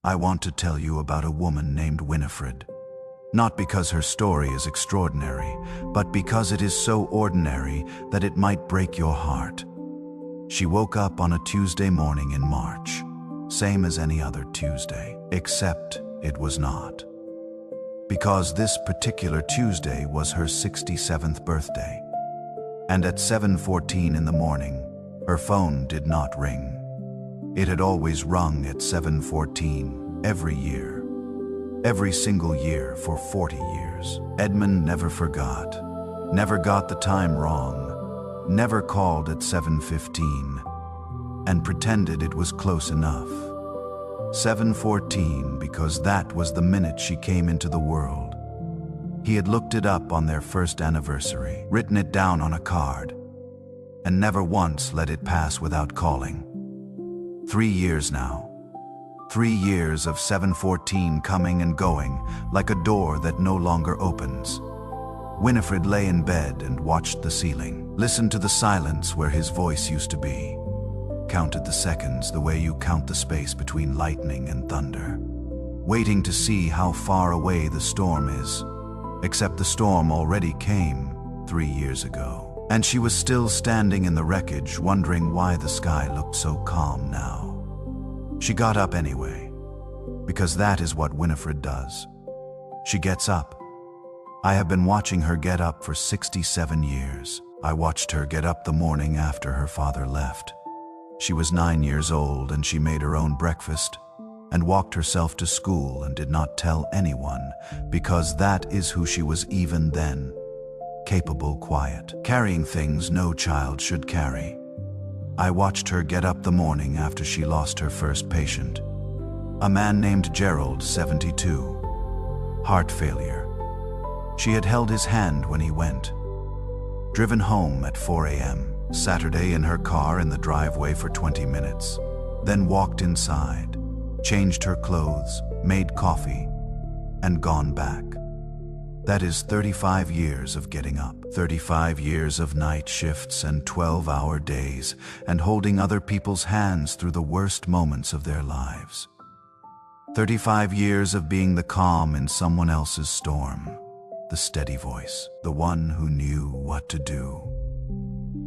I want to tell you about a woman named Winifred. Not because her story is extraordinary, but because it is so ordinary that it might break your heart. She woke up on a Tuesday morning in March, same as any other Tuesday, except it was not. Because this particular Tuesday was her 67th birthday. And at 7:14 in the morning, her phone did not ring. It had always rung at 7:14 every year. Every single year for 40 years. Edmund never forgot, never got the time wrong, never called at 7:15, and pretended it was close enough. 7:14 because that was the minute she came into the world. He had looked it up on their first anniversary, written it down on a card, and never once let it pass without calling. 3 years now. 3 years of 7:14 coming and going, like a door that no longer opens. Winifred lay in bed and watched the ceiling, listened to the silence where his voice used to be, counted the seconds the way you count the space between lightning and thunder, waiting to see how far away the storm is, except the storm already came 3 years ago. And she was still standing in the wreckage, wondering why the sky looked so calm now. She got up anyway, because that is what Winifred does. She gets up. I have been watching her get up for 67 years. I watched her get up the morning after her father left. She was 9 years old and she made her own breakfast and walked herself to school and did not tell anyone, because that is who she was even then. Capable, quiet, carrying things no child should carry. I watched her get up the morning after she lost her first patient. A man named Gerald, 72. Heart failure. She had held his hand when he went. Driven home at 4 a.m. Saturday in her car in the driveway for 20 minutes. Then walked inside, changed her clothes, made coffee, and gone back. That is 35 years of getting up, 35 years of night shifts and 12-hour days, and holding other people's hands through the worst moments of their lives. 35 years of being the calm in someone else's storm, the steady voice, the one who knew what to do.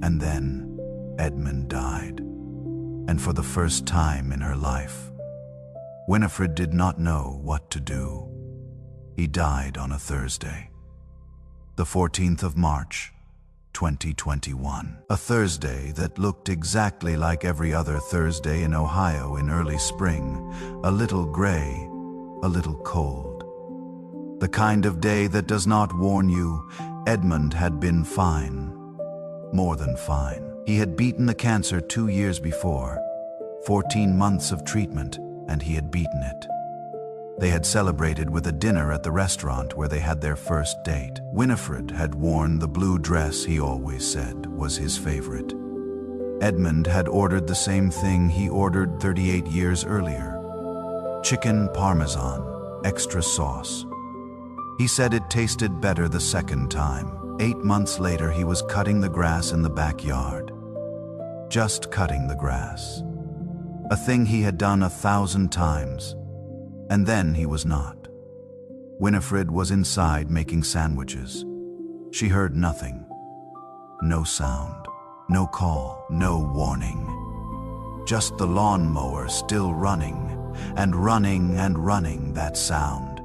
And then Edmund died, and for the first time in her life, Winifred did not know what to do. He died on a Thursday, the 14th of March, 2021. A Thursday that looked exactly like every other Thursday in Ohio in early spring, a little gray, a little cold. The kind of day that does not warn you Edmund had been fine, more than fine. He had beaten the cancer 2 years before, 14 months of treatment, and he had beaten it. They had celebrated with a dinner at the restaurant where they had their first date. Winifred had worn the blue dress he always said was his favorite. Edmund had ordered the same thing he ordered 38 years earlier. Chicken parmesan, extra sauce. He said it tasted better the second time. 8 months later, he was cutting the grass in the backyard. Just cutting the grass. A thing he had done 1,000 times. And then he was not. Winifred was inside making sandwiches. She heard nothing. No sound, no call, no warning. Just the lawnmower still running, and running and running, that sound.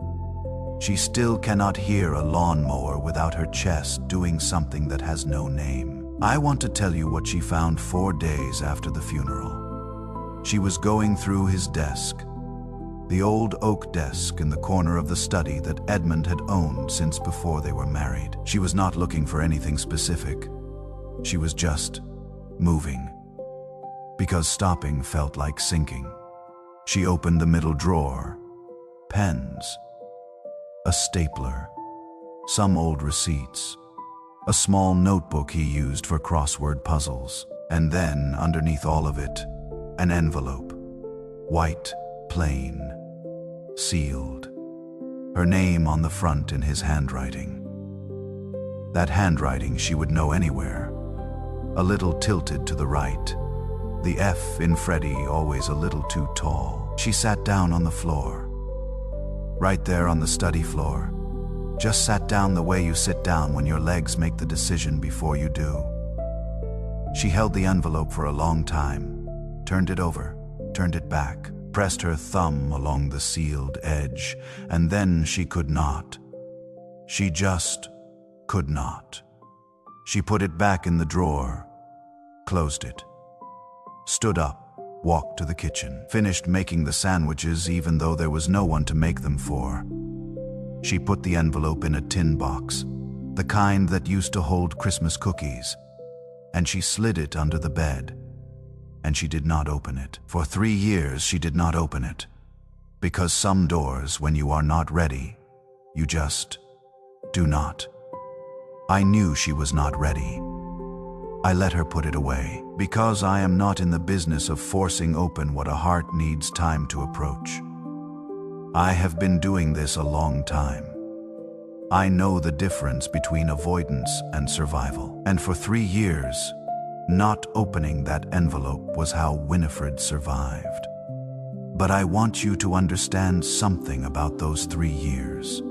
She still cannot hear a lawnmower without her chest doing something that has no name. I want to tell you what she found 4 days after the funeral. She was going through his desk. The old oak desk in the corner of the study that Edmund had owned since before they were married. She was not looking for anything specific. She was just moving, because stopping felt like sinking. She opened the middle drawer. Pens. A stapler. Some old receipts. A small notebook he used for crossword puzzles. And then, underneath all of it, an envelope. White, plain. Sealed. Her name on the front in his handwriting. That handwriting she would know anywhere. A little tilted to the right. The F in Freddie always a little too tall. She sat down on the floor. Right there on the study floor. Just sat down the way you sit down when your legs make the decision before you do. She held the envelope for a long time, turned it over, turned it back, pressed her thumb along the sealed edge, and then she could not. She just could not. She put it back in the drawer, closed it, stood up, walked to the kitchen, finished making the sandwiches even though there was no one to make them for. She put the envelope in a tin box, the kind that used to hold Christmas cookies, and she slid it under the bed. And she did not open it. For 3 years she did not open it. Because some doors, when you are not ready, you just do not. I knew she was not ready. I let her put it away, because I am not in the business of forcing open what a heart needs time to approach. I have been doing this a long time. I know the difference between avoidance and survival. And for 3 years, not opening that envelope was how Winifred survived. But I want you to understand something about those 3 years.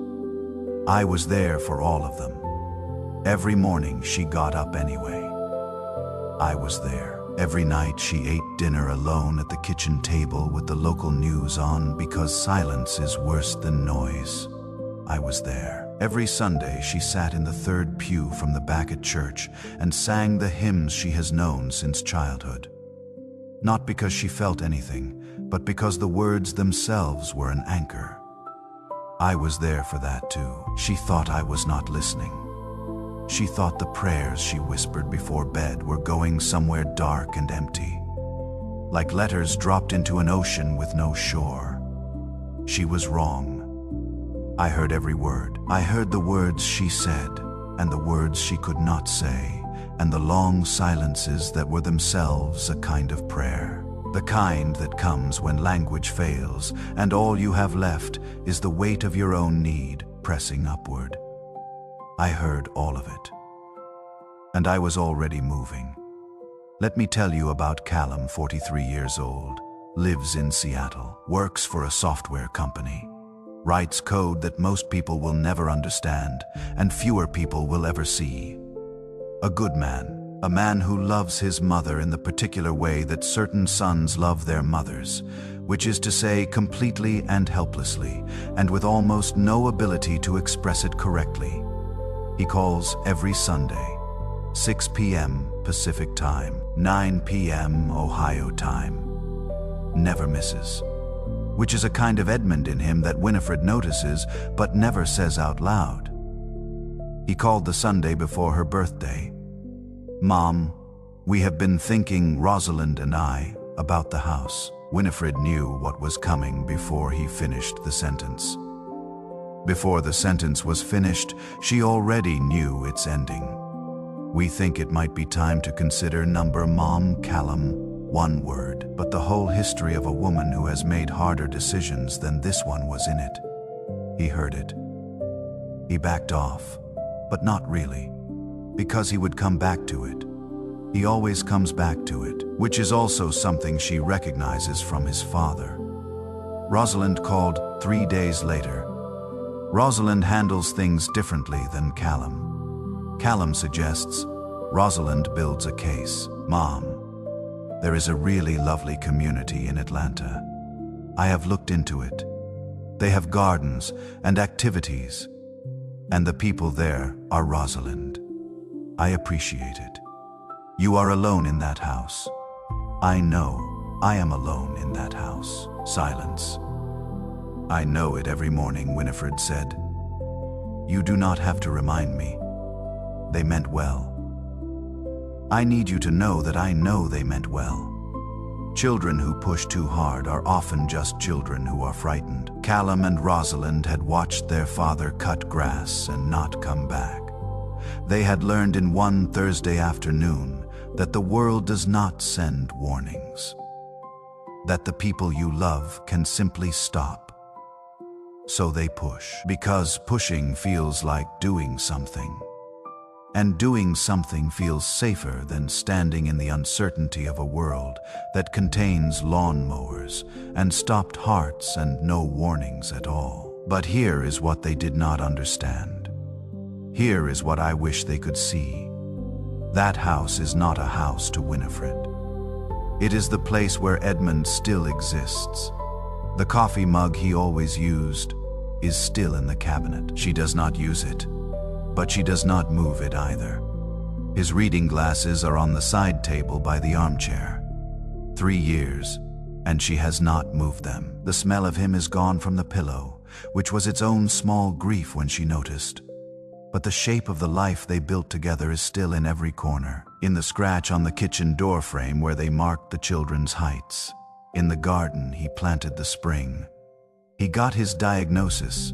I was there for all of them. Every morning she got up anyway. I was there. Every night she ate dinner alone at the kitchen table with the local news on because silence is worse than noise. I was there. Every Sunday she sat in the third pew from the back at church and sang the hymns she has known since childhood. Not because she felt anything, but because the words themselves were an anchor. I was there for that too. She thought I was not listening. She thought the prayers she whispered before bed were going somewhere dark and empty, like letters dropped into an ocean with no shore. She was wrong. I heard every word. I heard the words she said, and the words she could not say, and the long silences that were themselves a kind of prayer. The kind that comes when language fails, and all you have left is the weight of your own need pressing upward. I heard all of it. And I was already moving. Let me tell you about Callum, 43 years old, lives in Seattle, works for a software company, writes code that most people will never understand and fewer people will ever see. A good man, a man who loves his mother in the particular way that certain sons love their mothers, which is to say completely and helplessly, and with almost no ability to express it correctly. He calls every Sunday, 6 p.m. Pacific Time, 9 p.m. Ohio Time. Never misses. Which is a kind of Edmund in him that Winifred notices but never says out loud. He called the Sunday before her birthday. "Mom, we have been thinking, Rosalind and I, about the house." Winifred knew what was coming before he finished the sentence. Before the sentence was finished, she already knew its ending. "We think it might be time to consider number Mom Callum," one word, but the whole history of a woman who has made harder decisions than this one was in it. He heard it. He backed off, but not really, because he would come back to it. He always comes back to it, which is also something she recognizes from his father. Rosalind called 3 days later. Rosalind handles things differently than Callum. Callum suggests, Rosalind builds a case. "Mom, there is a really lovely community in Atlanta. I have looked into it. They have gardens and activities, and the people there are Rosalind. I appreciate it. You are alone in that house. I know I am alone in that house." Silence. "I know it every morning," Winifred said. "You do not have to remind me. They meant well. I need you to know that I know they meant well. Children who push too hard are often just children who are frightened." Callum and Rosalind had watched their father cut grass and not come back. They had learned in one Thursday afternoon that the world does not send warnings, that the people you love can simply stop. So they push, because pushing feels like doing something. And doing something feels safer than standing in the uncertainty of a world that contains lawnmowers and stopped hearts and no warnings at all. But here is what they did not understand. Here is what I wish they could see. That house is not a house to Winifred. It is the place where Edmund still exists. The coffee mug he always used is still in the cabinet. She does not use it, but she does not move it either. His reading glasses are on the side table by the armchair. 3 years, and she has not moved them. The smell of him is gone from the pillow, which was its own small grief when she noticed. But the shape of the life they built together is still in every corner. In the scratch on the kitchen door frame where they marked the children's heights. In the garden he planted the spring. He got his diagnosis,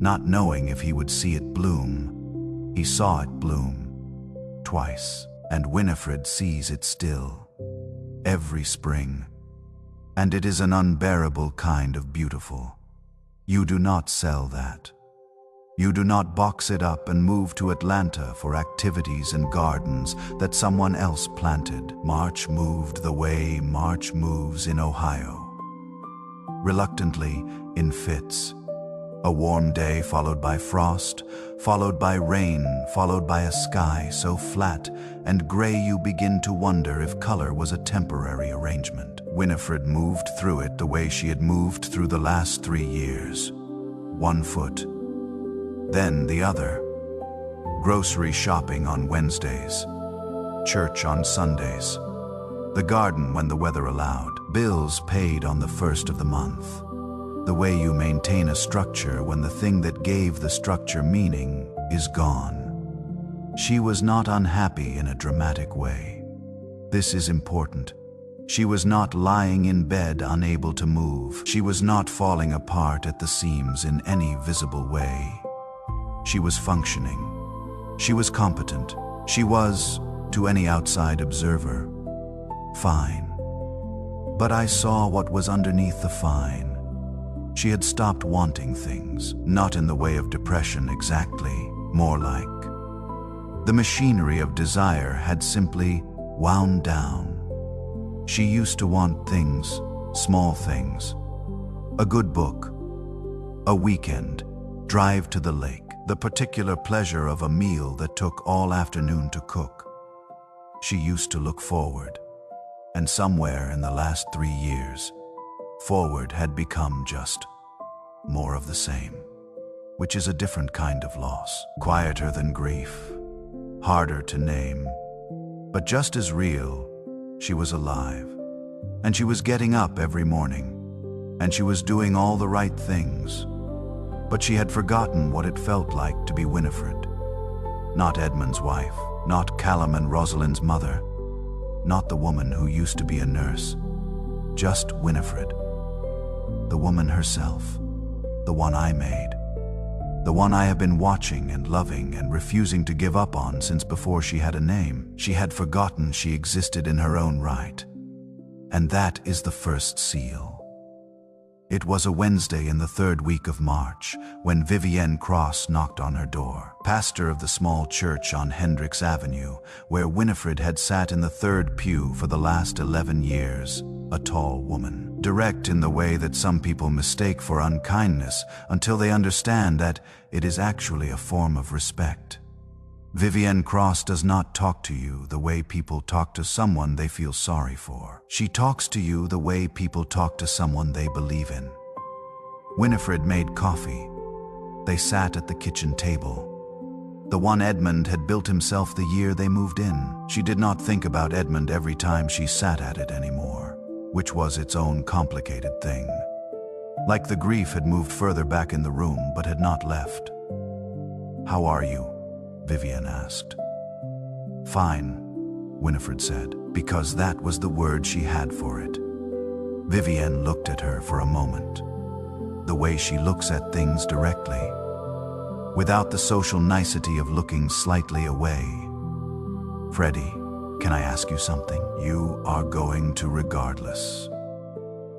not knowing if he would see it bloom. He saw it bloom twice, and Winifred sees it still, every spring. And it is an unbearable kind of beautiful. You do not sell that. You do not box it up and move to Atlanta for activities and gardens that someone else planted. March moved the way March moves in Ohio. Reluctantly, in fits. A warm day followed by frost, followed by rain, followed by a sky so flat and gray you begin to wonder if color was a temporary arrangement. Winifred moved through it the way she had moved through the last 3 years. 1 foot, then the other. Grocery shopping on Wednesdays. Church on Sundays. The garden when the weather allowed. Bills paid on the 1st of the month. The way you maintain a structure when the thing that gave the structure meaning is gone. She was not unhappy in a dramatic way. This is important. She was not lying in bed unable to move. She was not falling apart at the seams in any visible way. She was functioning. She was competent. She was, to any outside observer, fine. But I saw what was underneath the fine. She had stopped wanting things, not in the way of depression exactly, more like. The machinery of desire had simply wound down. She used to want things, small things. A good book, a weekend, drive to the lake. The particular pleasure of a meal that took all afternoon to cook. She used to look forward, and somewhere in the last 3 years, forward had become just more of the same, which is a different kind of loss, quieter than grief, harder to name, but just as real. She was alive, and she was getting up every morning, and she was doing all the right things. But she had forgotten what it felt like to be Winifred. Not Edmund's wife, not Callum and Rosalind's mother, not the woman who used to be a nurse. Just Winifred. The woman herself, the one I made. The one I have been watching and loving and refusing to give up on since before she had a name. She had forgotten she existed in her own right. And that is the first seal. It was a Wednesday in the 3rd week of March when Vivienne Cross knocked on her door. Pastor of the small church on Hendricks Avenue, where Winifred had sat in the 3rd pew for the last 11 years, a tall woman. Direct in the way that some people mistake for unkindness until they understand that it is actually a form of respect. Vivienne Cross does not talk to you the way people talk to someone they feel sorry for. She talks to you the way people talk to someone they believe in. Winifred made coffee. They sat at the kitchen table. The one Edmund had built himself the year they moved in. She did not think about Edmund every time she sat at it anymore, which was its own complicated thing. Like the grief had moved further back in the room but had not left. "How are you?" Vivienne asked. "Fine," Winifred said, because that was the word she had for it. Vivienne looked at her for a moment, the way she looks at things directly, without the social nicety of looking slightly away. "Freddie, can I ask you something?" "You are going to regardless,"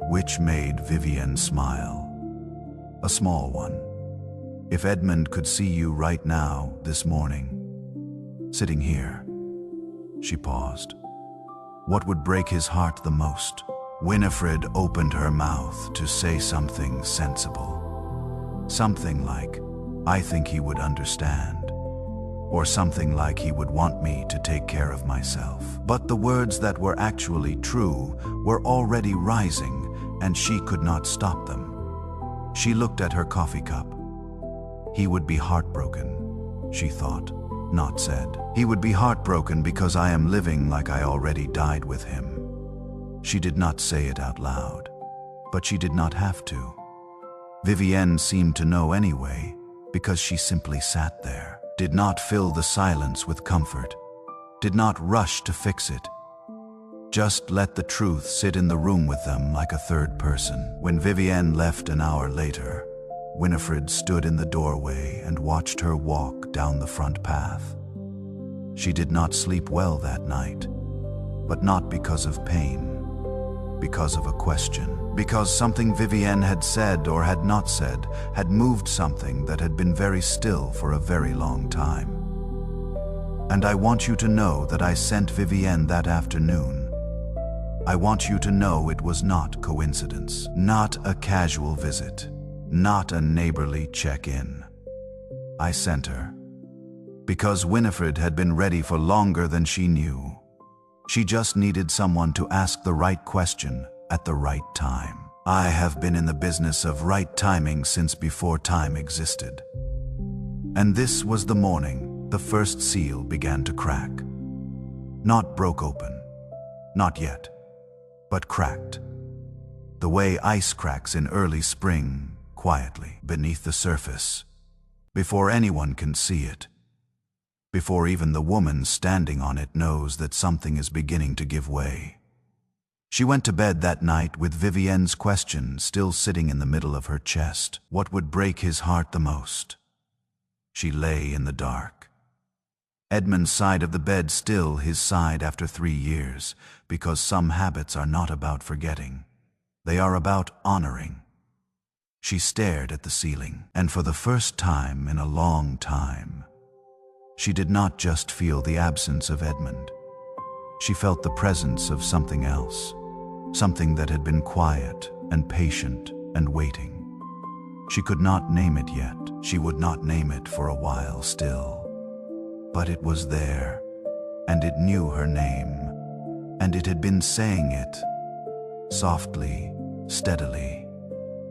which made Vivienne smile. A small one. "If Edmund could see you right now, this morning, sitting here. She paused. What would break his heart the most? Winifred opened her mouth to say something sensible. Something like, "I think he would understand." Or something like, "He would want me to take care of myself." But the words that were actually true were already rising, and she could not stop them. She looked at her coffee cup. He would be heartbroken, she thought, not said. He would be heartbroken because I am living like I already died with him. She did not say it out loud, but she did not have to. Vivienne seemed to know anyway, because she simply sat there, did not fill the silence with comfort, did not rush to fix it. Just let the truth sit in the room with them like a third person. When Vivienne left an hour later, Winifred stood in the doorway and watched her walk down the front path. She did not sleep well that night, but not because of pain, because of a question. Because something Vivienne had said or had not said had moved something that had been very still for a very long time. And I want you to know that I sent Vivienne that afternoon. I want you to know it was not coincidence, not a casual visit, not a neighborly check-in. I sent her because Winifred had been ready for longer than she knew. She just needed someone to ask the right question at the right time. I have been in the business of right timing since before time existed. And this was the morning the first seal began to crack. Not broke open, not yet, but cracked. The way ice cracks in early spring, quietly, beneath the surface, before anyone can see it, before even the woman standing on it knows that something is beginning to give way. She went to bed that night with Vivienne's question still sitting in the middle of her chest. What would break his heart the most? She lay in the dark. Edmund's side of the bed still his side after 3 years, because some habits are not about forgetting. They are about honoring. She stared at the ceiling, and for the first time in a long time, she did not just feel the absence of Edmund. She felt the presence of something else, something that had been quiet and patient and waiting. She could not name it yet. She would not name it for a while still. But it was there, and it knew her name, and it had been saying it, softly, steadily,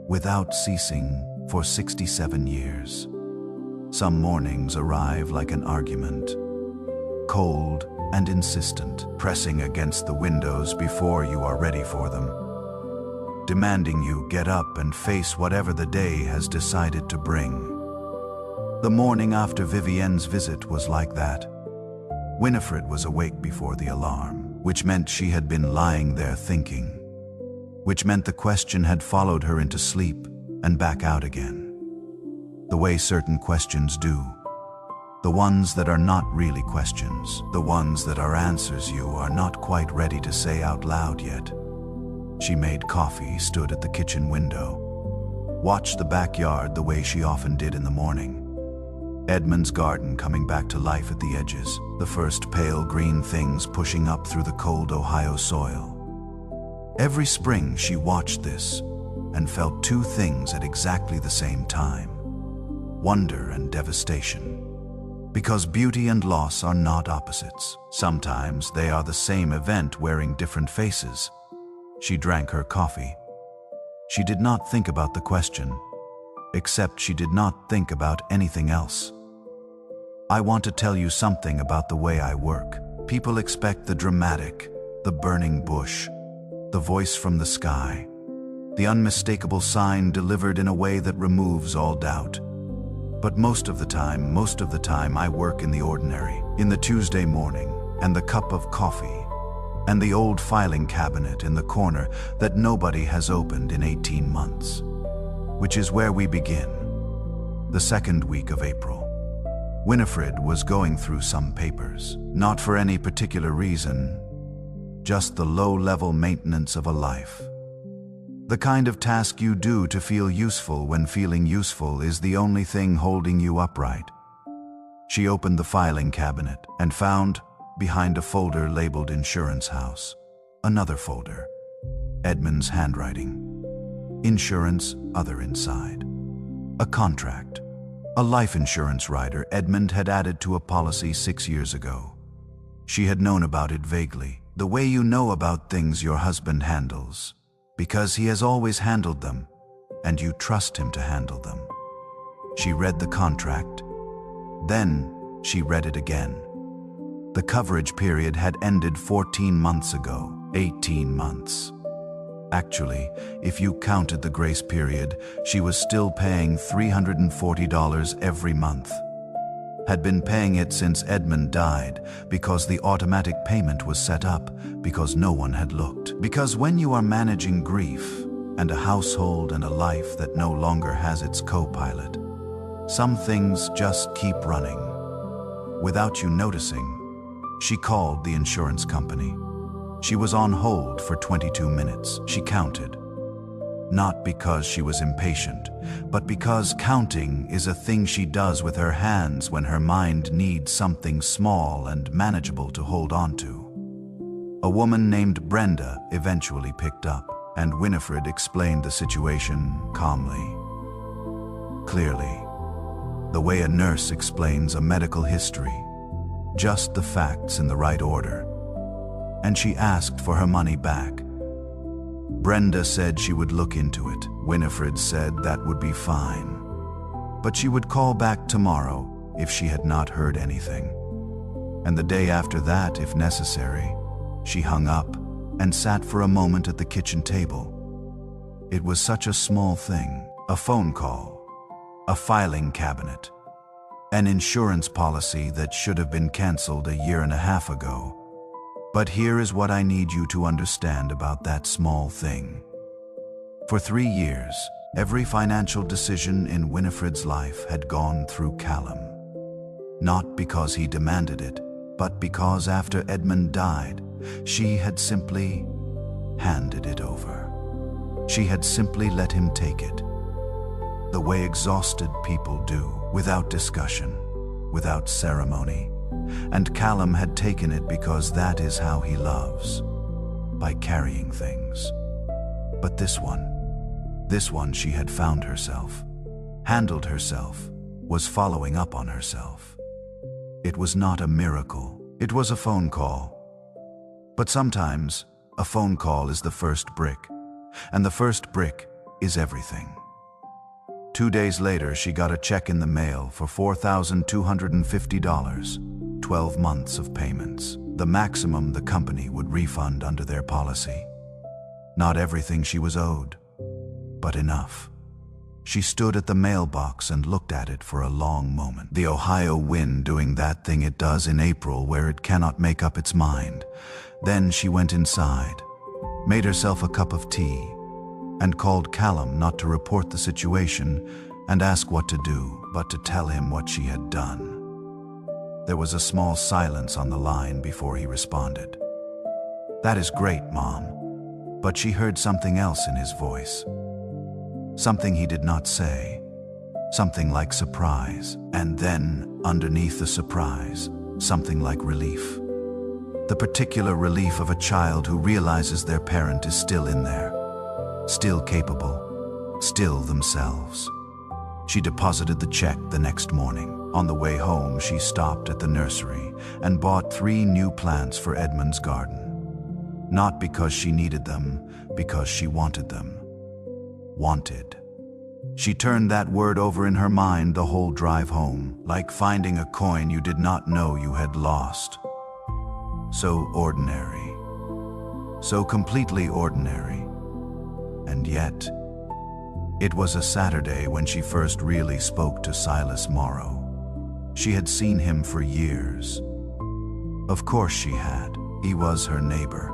without ceasing for 67 years. Some mornings arrive like an argument, cold and insistent, pressing against the windows before you are ready for them, demanding you get up and face whatever the day has decided to bring. The morning after Vivienne's visit was like that. Winifred was awake before the alarm, which meant she had been lying there thinking, which meant the question had followed her into sleep and back out again. The way certain questions do. The ones that are not really questions, the ones that are answers you are not quite ready to say out loud yet. She made coffee, stood at the kitchen window, watched the backyard the way she often did in the morning. Edmund's garden coming back to life at the edges, the first pale green things pushing up through the cold Ohio soil. Every spring she watched this and felt two things at exactly the same time: wonder and devastation. Because beauty and loss are not opposites. Sometimes they are the same event wearing different faces. She drank her coffee. She did not think about the question, except she did not think about anything else. I want to tell you something about the way I work. People expect the dramatic, the burning bush, the voice from the sky, the unmistakable sign delivered in a way that removes all doubt. But most of the time I work in the ordinary, in the Tuesday morning, and the cup of coffee, and the old filing cabinet in the corner that nobody has opened in 18 months. Which is where we begin. The second week of April. Winifred was going through some papers, not for any particular reason, just the low-level maintenance of a life. The kind of task you do to feel useful when feeling useful is the only thing holding you upright. She opened the filing cabinet and found, behind a folder labeled Insurance House, another folder. Edmund's handwriting. Insurance, other inside. A contract. A life insurance rider Edmund had added to a policy 6 years ago. She had known about it vaguely, the way you know about things your husband handles, because he has always handled them, and you trust him to handle them. She read the contract. Then she read it again. The coverage period had ended 14 months ago, 18 months. Actually, if you counted the grace period, she was still paying $340 every month. Had been paying it since Edmund died, because the automatic payment was set up, because no one had looked. Because when you are managing grief, and a household and a life that no longer has its co-pilot, some things just keep running. Without you noticing, she called the insurance company. She was on hold for 22 minutes. She counted. Not because she was impatient, but because counting is a thing she does with her hands when her mind needs something small and manageable to hold on to. A woman named Brenda eventually picked up, and Winifred explained the situation calmly, clearly, the way a nurse explains a medical history, just the facts in the right order. And she asked for her money back. Brenda said she would look into it. Winifred said that would be fine, but she would call back tomorrow if she had not heard anything. And the day after that, if necessary. She hung up and sat for a moment at the kitchen table. It was such a small thing, a phone call, a filing cabinet, an insurance policy that should have been canceled a year and a half ago. But here is what I need you to understand about that small thing. For 3 years, every financial decision in Winifred's life had gone through Callum. Not because he demanded it, but because after Edmund died, she had simply handed it over. She had simply let him take it. The way exhausted people do, without discussion, without ceremony. And Callum had taken it because that is how he loves, by carrying things. But this one she had found herself, handled herself, was following up on herself. It was not a miracle, it was a phone call. But sometimes, a phone call is the first brick, and the first brick is everything. 2 days later, she got a check in the mail for $4,250. 12 months of payments, the maximum the company would refund under their policy. Not everything she was owed, but enough. She stood at the mailbox and looked at it for a long moment. The Ohio wind doing that thing it does in April where it cannot make up its mind. Then she went inside, made herself a cup of tea, and called Callum not to report the situation and ask what to do, but to tell him what she had done. There was a small silence on the line before he responded. "That is great, Mom." But she heard something else in his voice. Something he did not say. Something like surprise. And then, underneath the surprise, something like relief. The particular relief of a child who realizes their parent is still in there, still capable, still themselves. She deposited the check the next morning. On the way home, she stopped at the nursery and bought 3 new plants for Edmund's garden. Not because she needed them, because she wanted them. Wanted. She turned that word over in her mind the whole drive home, like finding a coin you did not know you had lost. So ordinary. So completely ordinary. And yet, it was a Saturday when she first really spoke to Silas Morrow. She had seen him for years. Of course she had. He was her neighbor.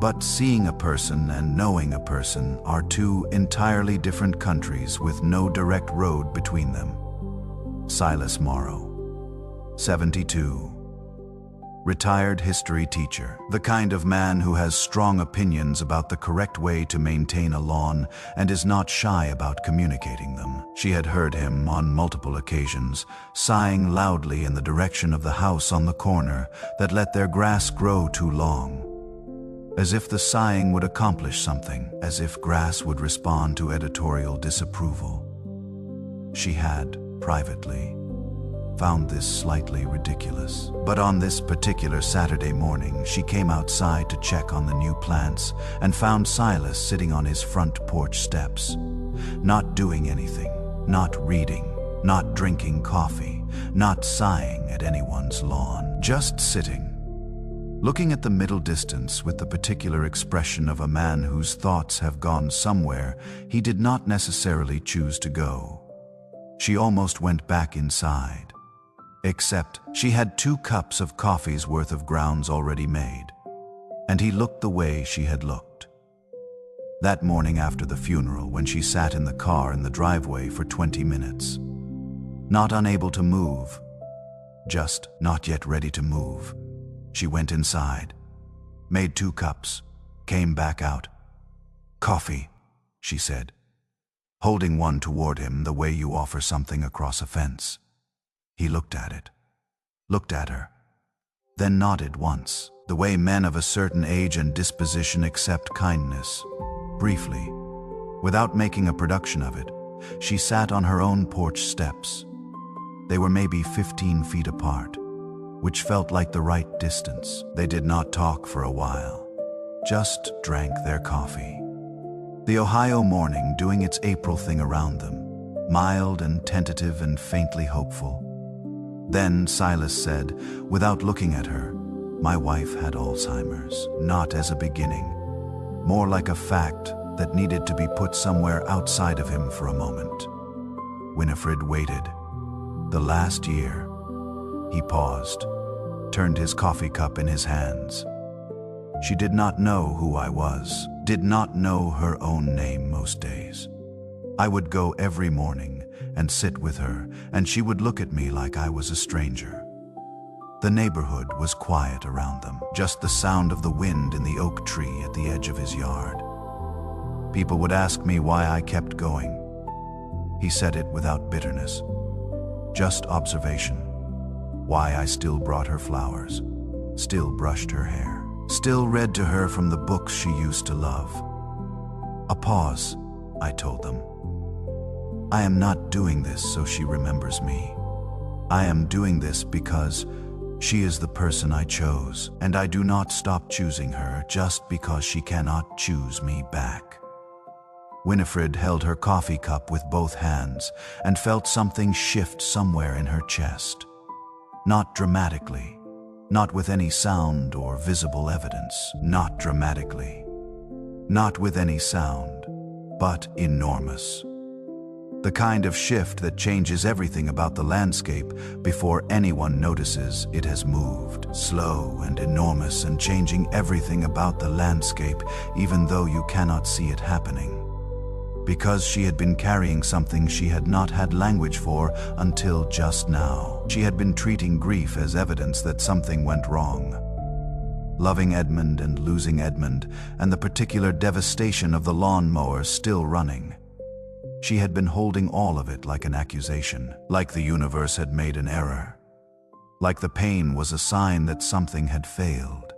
But seeing a person and knowing a person are 2 entirely different countries with no direct road between them. Silas Morrow, 72. Retired history teacher. The kind of man who has strong opinions about the correct way to maintain a lawn and is not shy about communicating them. She had heard him on multiple occasions, sighing loudly in the direction of the house on the corner that let their grass grow too long. As if the sighing would accomplish something, as if grass would respond to editorial disapproval. She had, privately, found this slightly ridiculous. But on this particular Saturday morning, she came outside to check on the new plants and found Silas sitting on his front porch steps, not doing anything, not reading, not drinking coffee, not sighing at anyone's lawn, just sitting, looking at the middle distance with the particular expression of a man whose thoughts have gone somewhere he did not necessarily choose to go. She almost went back inside. Except she had 2 cups of coffee's worth of grounds already made, and he looked the way she had looked. That morning after the funeral, when she sat in the car in the driveway for 20 minutes, not unable to move, just not yet ready to move, she went inside, made 2 cups, came back out. "Coffee," she said, holding one toward him the way you offer something across a fence. He looked at it, looked at her, then nodded once, the way men of a certain age and disposition accept kindness. Briefly, without making a production of it, she sat on her own porch steps. They were maybe 15 feet apart, which felt like the right distance. They did not talk for a while, just drank their coffee. The Ohio morning doing its April thing around them, mild and tentative and faintly hopeful. Then Silas said, without looking at her, "My wife had Alzheimer's," not as a beginning, more like a fact that needed to be put somewhere outside of him for a moment. Winifred waited. The last year. He paused, turned his coffee cup in his hands. She did not know who I was, did not know her own name most days. I would go every morning and sit with her, and she would look at me like I was a stranger. The neighborhood was quiet around them, just the sound of the wind in the oak tree at the edge of his yard. People would ask me why I kept going. He said it without bitterness, just observation. Why I still brought her flowers, still brushed her hair, still read to her from the books she used to love. A pause, I told them. I am not doing this so she remembers me. I am doing this because she is the person I chose, and I do not stop choosing her just because she cannot choose me back. Winifred held her coffee cup with both hands and felt something shift somewhere in her chest. Not dramatically, not with any sound or visible evidence, not dramatically, not with any sound, but enormous. The kind of shift that changes everything about the landscape before anyone notices it has moved. Slow and enormous, and changing everything about the landscape even though you cannot see it happening. Because she had been carrying something she had not had language for until just now. She had been treating grief as evidence that something went wrong. Loving Edmund and losing Edmund, and the particular devastation of the lawnmower still running. She had been holding all of it like an accusation, like the universe had made an error, like the pain was a sign that something had failed.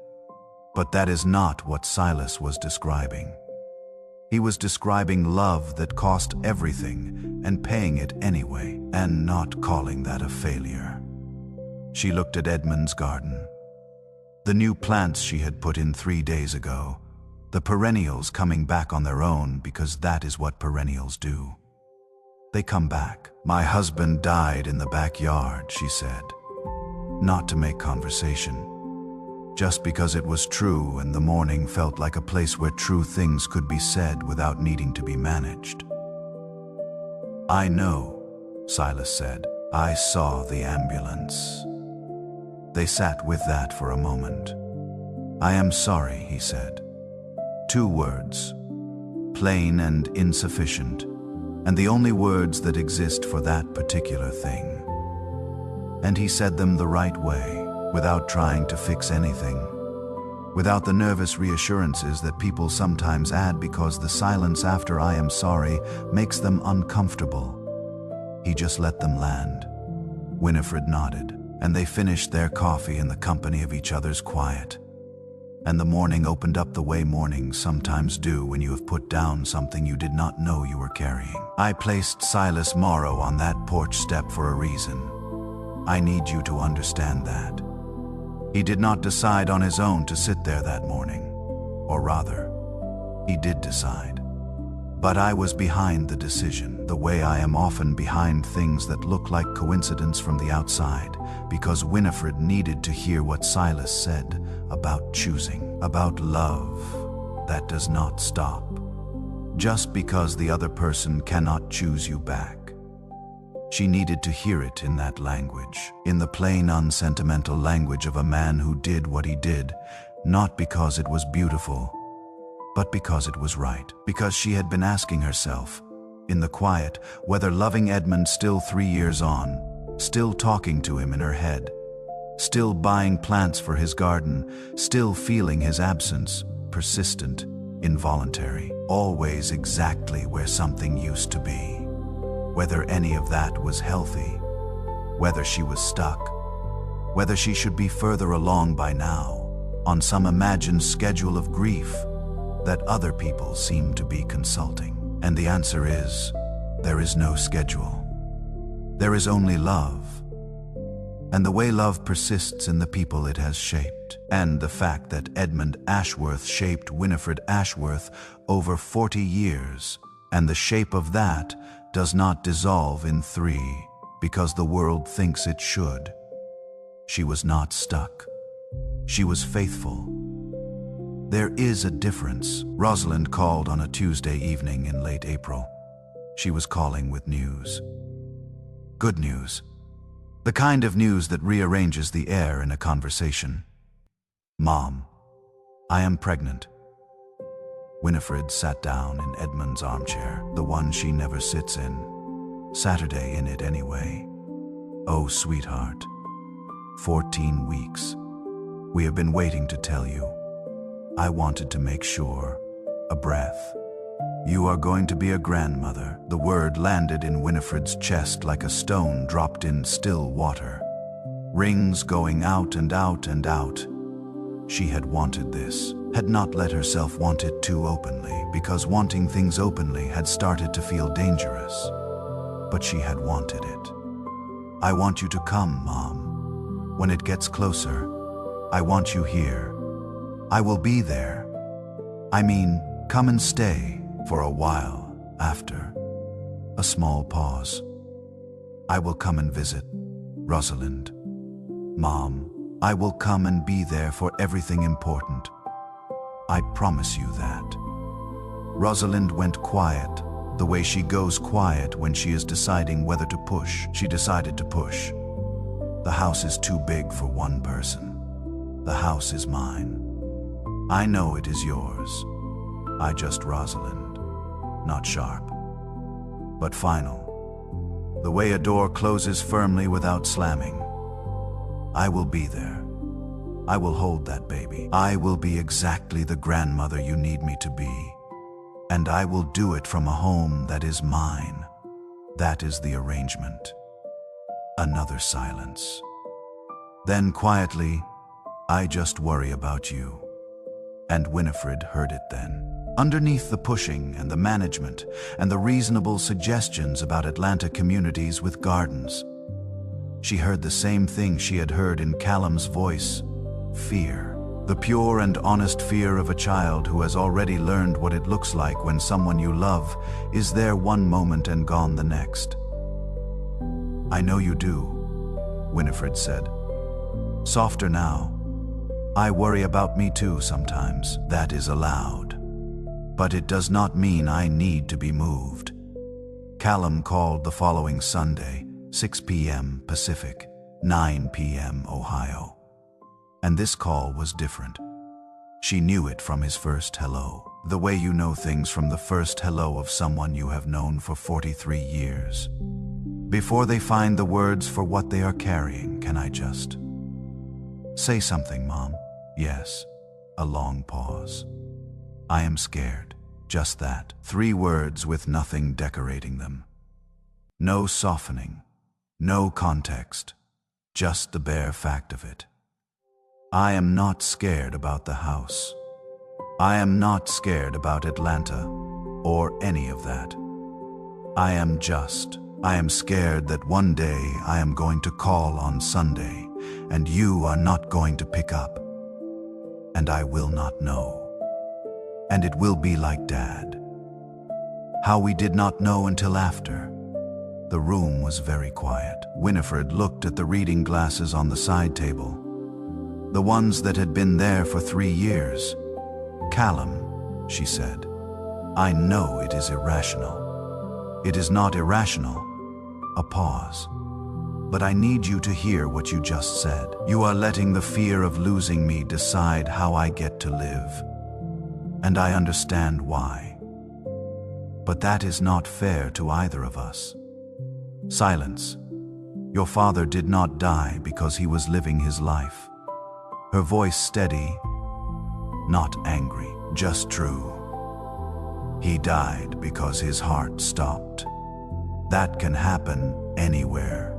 But that is not what Silas was describing. He was describing love that cost everything and paying it anyway, and not calling that a failure. She looked at Edmund's garden. The new plants she had put in 3 days ago, the perennials coming back on their own because that is what perennials do. They come back. My husband died in the backyard, she said. Not to make conversation, just because it was true and the morning felt like a place where true things could be said without needing to be managed. I know, Silas said. I saw the ambulance. They sat with that for a moment. I am sorry, he said. 2 words, plain and insufficient, and the only words that exist for that particular thing. And he said them the right way. without trying to fix anything, without the nervous reassurances that people sometimes add because the silence after "I am sorry" makes them uncomfortable. He just let them land. Winifred nodded, and they finished their coffee in the company of each other's quiet. And the morning opened up the way mornings sometimes do when you have put down something you did not know you were carrying. I placed Silas Morrow on that porch step for a reason. I need you to understand that. He did not decide on his own to sit there that morning. Or rather, he did decide. But I was behind the decision, the way I am often behind things that look like coincidence from the outside, because Winifred needed to hear what Silas said about choosing, about love that does not stop, just because the other person cannot choose you back. She needed to hear it in that language, in the plain, unsentimental language of a man who did what he did, not because it was beautiful, but because it was right. Because she had been asking herself, in the quiet, whether loving Edmund still 3 years on, still talking to him in her head, still buying plants for his garden, still feeling his absence, persistent, involuntary, always exactly where something used to be. Whether any of that was healthy, whether she was stuck, whether she should be further along by now, on some imagined schedule of grief that other people seem to be consulting. And the answer is, there is no schedule. There is only love. And the way love persists in the people it has shaped. And the fact that Edmund Ashworth shaped Winifred Ashworth over 40 years, and the shape of that does not dissolve in 3 because the world thinks it should. She was not stuck. She was faithful. There is a difference. Rosalind called on a Tuesday evening in late April. She was calling with news. Good news. The kind of news that rearranges the air in a conversation. "Mom, I am pregnant." Winifred sat down in Edmund's armchair, the one she never sits in. Saturday in it anyway. "Oh, sweetheart. 14 weeks. We have been waiting to tell you. I wanted to make sure." A breath. "You are going to be a grandmother." The word landed in Winifred's chest like a stone dropped in still water. Rings going out and out and out. She had wanted this, had not let herself want it too openly, because wanting things openly had started to feel dangerous. But she had wanted it. "I want you to come, Mom. When it gets closer, I want you here. I will be there. I mean, come and stay for a while after." A small pause. "I will come and visit, Rosalind. Mom, I will come and be there for everything important. I promise you that." Rosalind went quiet, the way she goes quiet when she is deciding whether to push. She decided to push. "The house is too big for one person. The house is mine. I know it is yours. I just Rosalind, not sharp, but final. The way a door closes firmly without slamming. I will be there. I will hold that baby. I will be exactly the grandmother you need me to be. And I will do it from a home that is mine. That is the arrangement." Another silence. Then quietly, "I just worry about you." And Winifred heard it then. Underneath the pushing and the management and the reasonable suggestions about Atlanta communities with gardens, she heard the same thing she had heard in Callum's voice: fear. The pure and honest fear of a child who has already learned what it looks like when someone you love is there one moment and gone the next. "I know you do," Winifred said. Softer now. "I worry about me too sometimes. That is allowed. But it does not mean I need to be moved." Callum called the following Sunday, 6 p.m. Pacific, 9 p.m. Ohio. And this call was different. She knew it from his first hello. The way you know things from the first hello of someone you have known for 43 years. Before they find the words for what they are carrying, can I just? Say something, Mom. Yes. A long pause. I am scared. Just that. 3 words with nothing decorating them. No softening. No context. Just the bare fact of it. I am not scared about the house. I am not scared about Atlanta or any of that. I am scared that one day I am going to call on Sunday and you are not going to pick up. And I will not know. And it will be like Dad. How we did not know until after. The room was very quiet. Winifred looked at the reading glasses on the side table. The ones that had been there for 3 years. Callum, she said, I know it is irrational. It is not irrational. A pause. But I need you to hear what you just said. You are letting the fear of losing me decide how I get to live. And I understand why. But that is not fair to either of us. Silence. Your father did not die because he was living his life. Her voice steady, not angry, just true. He died because his heart stopped. That can happen anywhere.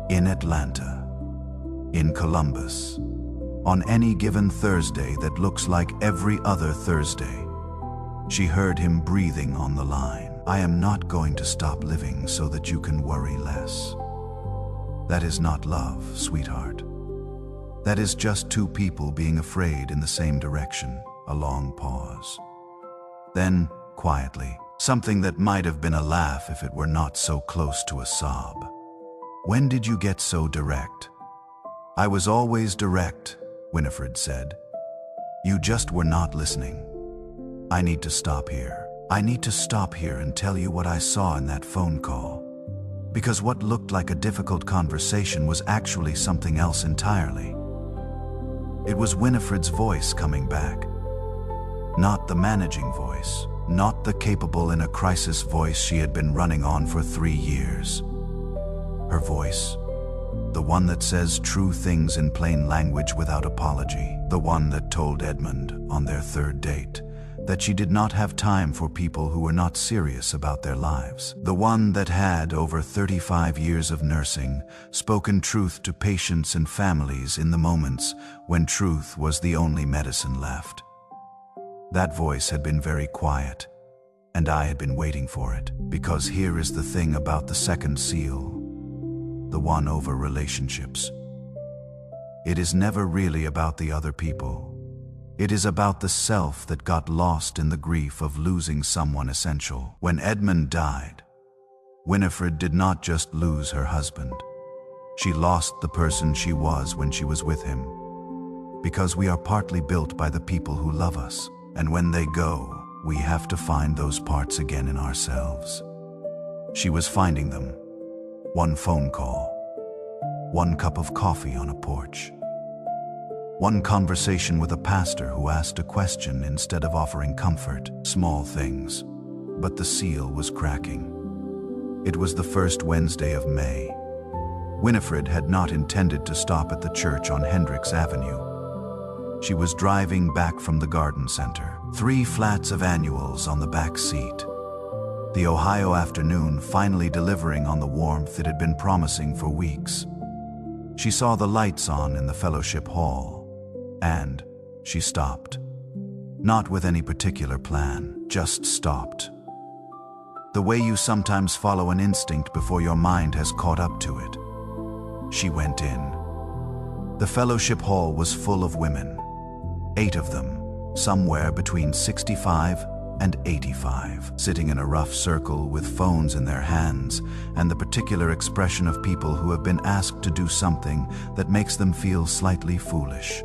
In Atlanta, in Columbus, on any given Thursday that looks like every other Thursday. She heard him breathing on the line. I am not going to stop living so that you can worry less. That is not love, sweetheart. That is just 2 people being afraid in the same direction. A long pause. Then, quietly, something that might have been a laugh if it were not so close to a sob. When did you get so direct? I was always direct, Winifred said. You just were not listening. I need to stop here. I need to stop here and tell you what I saw in that phone call. Because what looked like a difficult conversation was actually something else entirely. It was Winifred's voice coming back. Not the managing voice, not the capable in a crisis voice she had been running on for 3 years. Her voice, the one that says true things in plain language without apology, the one that told Edmund on their 3rd date that she did not have time for people who were not serious about their lives. The one that had, over 35 years of nursing, spoken truth to patients and families in the moments when truth was the only medicine left. That voice had been very quiet, and I had been waiting for it, because here is the thing about the second seal, the one over relationships. It is never really about the other people. It is about the self that got lost in the grief of losing someone essential. When Edmund died, Winifred did not just lose her husband. She lost the person she was when she was with him. Because we are partly built by the people who love us, and when they go, we have to find those parts again in ourselves. She was finding them. 1 phone call, 1 cup of coffee on a porch. 1 conversation with a pastor who asked a question instead of offering comfort. Small things, but the seal was cracking. It was the first Wednesday of May. Winifred had not intended to stop at the church on Hendricks Avenue. She was driving back from the garden center. 3 flats of annuals on the back seat. The Ohio afternoon finally delivering on the warmth it had been promising for weeks. She saw the lights on in the fellowship hall. And she stopped. Not with any particular plan, just stopped. The way you sometimes follow an instinct before your mind has caught up to it. She went in. The fellowship hall was full of women. 8 of them, somewhere between 65 and 85, sitting in a rough circle with phones in their hands and the particular expression of people who have been asked to do something that makes them feel slightly foolish.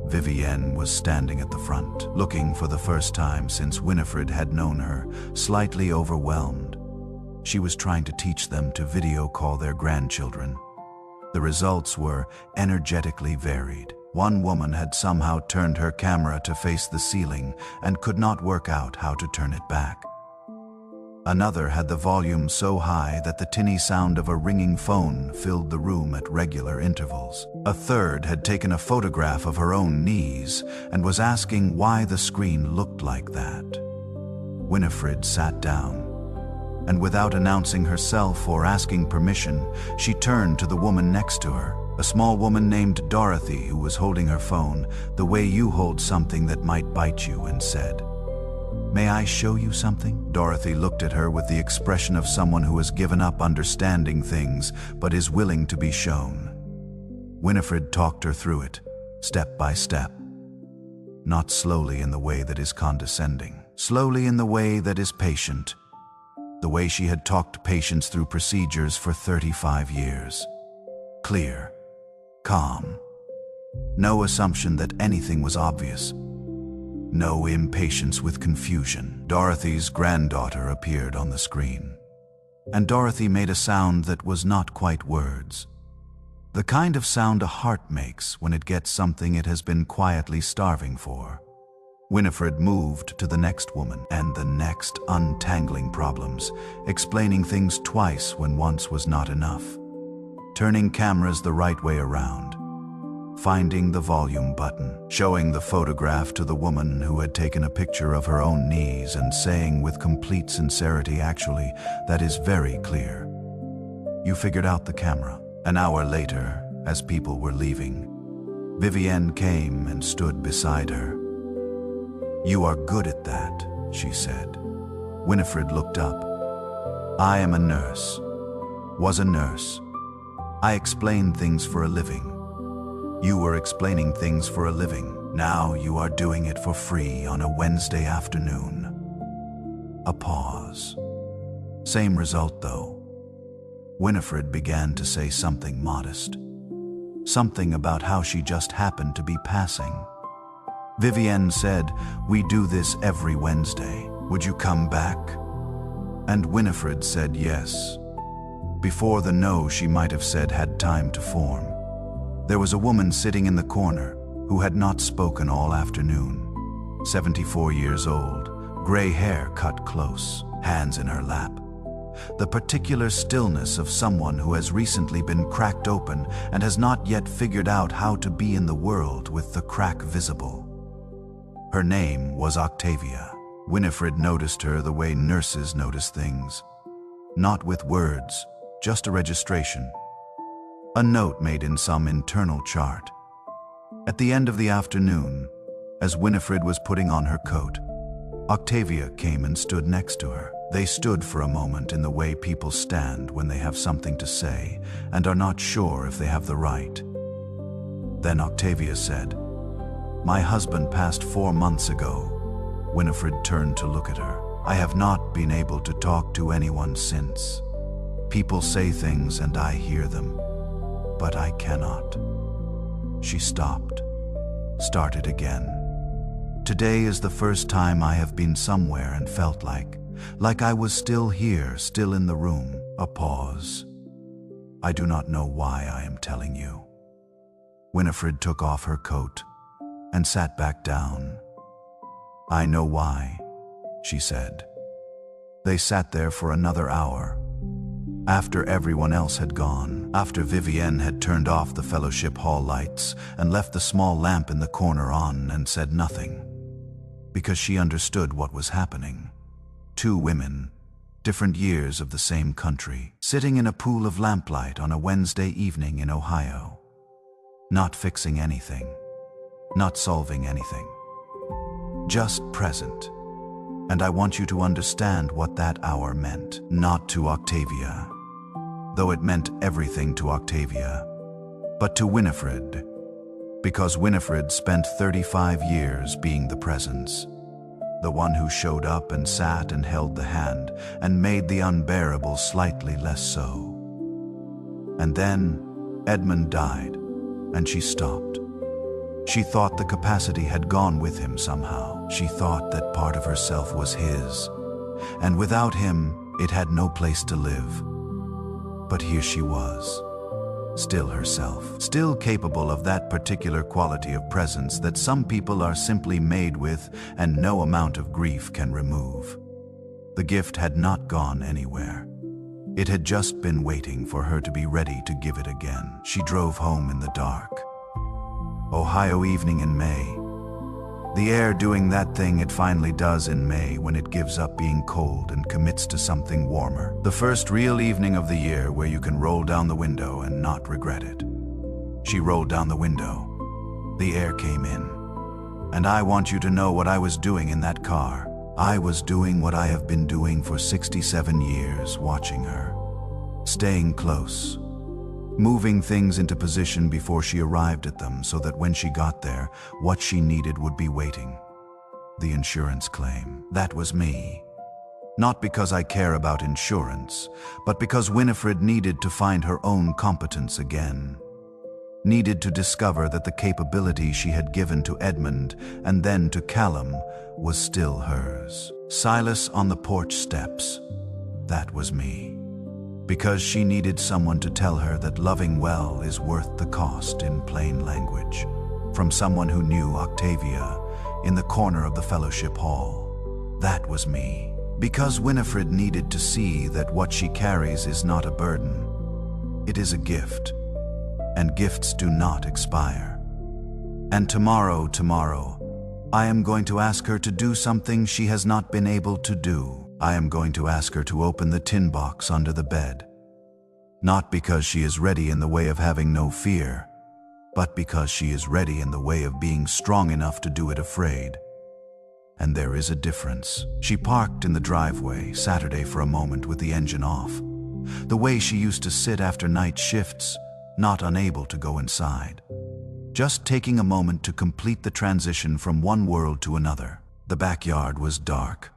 Vivienne was standing at the front, looking for the first time since Winifred had known her, slightly overwhelmed. She was trying to teach them to video call their grandchildren. The results were energetically varied. 1 woman had somehow turned her camera to face the ceiling and could not work out how to turn it back. Another had the volume so high that the tinny sound of a ringing phone filled the room at regular intervals. A third had taken a photograph of her own knees and was asking why the screen looked like that. Winifred sat down, and without announcing herself or asking permission, she turned to the woman next to her, a small woman named Dorothy who was holding her phone the way you hold something that might bite you, and said, "May I show you something?" Dorothy looked at her with the expression of someone who has given up understanding things but is willing to be shown. Winifred talked her through it, step by step. Not slowly in the way that is condescending, slowly in the way that is patient, the way she had talked patients through procedures for 35 years. Clear, calm, no assumption that anything was obvious. No impatience with confusion. Dorothy's granddaughter appeared on the screen, and Dorothy made a sound that was not quite words. The kind of sound a heart makes when it gets something it has been quietly starving for. Winifred moved to the next woman and the next, untangling problems, explaining things twice when once was not enough, turning cameras the right way around, finding the volume button, showing the photograph to the woman who had taken a picture of her own knees and saying with complete sincerity, "Actually, that is very clear. You figured out the camera." An hour later, as people were leaving, Vivienne came and stood beside her. "You are good at that," she said. Winifred looked up. "I am a nurse. Was a nurse. I explained things for a living. You were explaining things for a living. Now you are doing it for free on a Wednesday afternoon." A pause. Same result, though. Winifred began to say something modest. Something about how she just happened to be passing. Vivienne said, "We do this every Wednesday. Would you come back?" And Winifred said yes. Before the no she might have said had time to form. There was a woman sitting in the corner who had not spoken all afternoon. 74 years old, gray hair cut close, hands in her lap. The particular stillness of someone who has recently been cracked open and has not yet figured out how to be in the world with the crack visible. Her name was Octavia. Winifred noticed her the way nurses notice things. Not with words, just a registration. A note made in some internal chart. At the end of the afternoon, as Winifred was putting on her coat, Octavia came and stood next to her. They stood for a moment in the way people stand when they have something to say and are not sure if they have the right. Then Octavia said, "My husband passed 4 months ago." Winifred turned to look at her. "I have not been able to talk to anyone since. People say things and I hear them, but I cannot." She stopped, started again. "Today is the first time I have been somewhere and felt like I was still here, still in the room." A pause. "I do not know why I am telling you." Winifred took off her coat and sat back down. "I know why," she said. They sat there for another hour. After everyone else had gone, after Vivienne had turned off the fellowship hall lights and left the small lamp in the corner on and said nothing, because she understood what was happening. 2 women, different years of the same country, sitting in a pool of lamplight on a Wednesday evening in Ohio. Not fixing anything, not solving anything. Just present. And I want you to understand what that hour meant. Not to Octavia, though it meant everything to Octavia, but to Winifred, because Winifred spent 35 years being the presence, the one who showed up and sat and held the hand and made the unbearable slightly less so. And then Edmund died, and she stopped. She thought the capacity had gone with him somehow. She thought that part of herself was his, and without him, it had no place to live. But here she was, still herself, still capable of that particular quality of presence that some people are simply made with and no amount of grief can remove. The gift had not gone anywhere. It had just been waiting for her to be ready to give it again. She drove home in the dark. Ohio evening in May. The air doing that thing it finally does in May when it gives up being cold and commits to something warmer. The first real evening of the year where you can roll down the window and not regret it. She rolled down the window. The air came in. And I want you to know what I was doing in that car. I was doing what I have been doing for 67 years, watching her. Staying close. Moving things into position before she arrived at them so that when she got there, what she needed would be waiting. The insurance claim. That was me. Not because I care about insurance, but because Winifred needed to find her own competence again. Needed to discover that the capability she had given to Edmund and then to Callum was still hers. Silas on the porch steps. That was me. Because she needed someone to tell her that loving well is worth the cost in plain language. From someone who knew Octavia in the corner of the fellowship hall. That was me. Because Winifred needed to see that what she carries is not a burden. It is a gift. And gifts do not expire. And tomorrow, I am going to ask her to do something she has not been able to do. I am going to ask her to open the tin box under the bed. Not because she is ready in the way of having no fear, but because she is ready in the way of being strong enough to do it afraid. And there is a difference. She parked in the driveway Saturday for a moment with the engine off. The way she used to sit after night shifts, not unable to go inside. Just taking a moment to complete the transition from one world to another. The backyard was dark.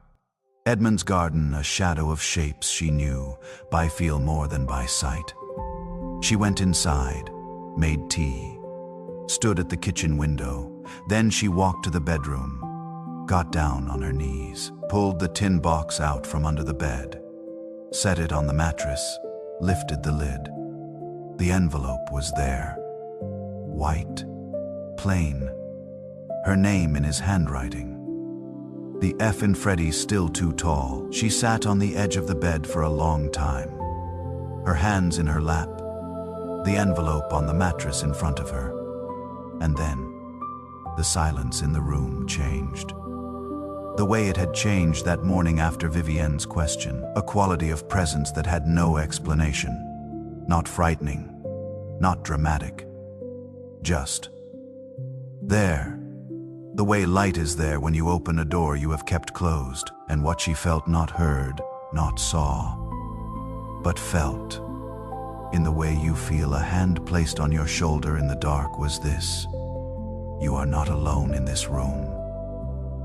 Edmund's garden a shadow of shapes she knew, by feel more than by sight. She went inside, made tea, stood at the kitchen window, then she walked to the bedroom, got down on her knees, pulled the tin box out from under the bed, set it on the mattress, lifted the lid. The envelope was there, white, plain, her name in his handwriting. The F in Freddie still too tall. She sat on the edge of the bed for a long time, her hands in her lap, the envelope on the mattress in front of her. And then, the silence in the room changed. The way it had changed that morning after Vivienne's question, a quality of presence that had no explanation. Not frightening, not dramatic, just there. The way light is there when you open a door you have kept closed, and what she felt not heard, not saw, but felt. In the way you feel a hand placed on your shoulder in the dark was this. You are not alone in this room.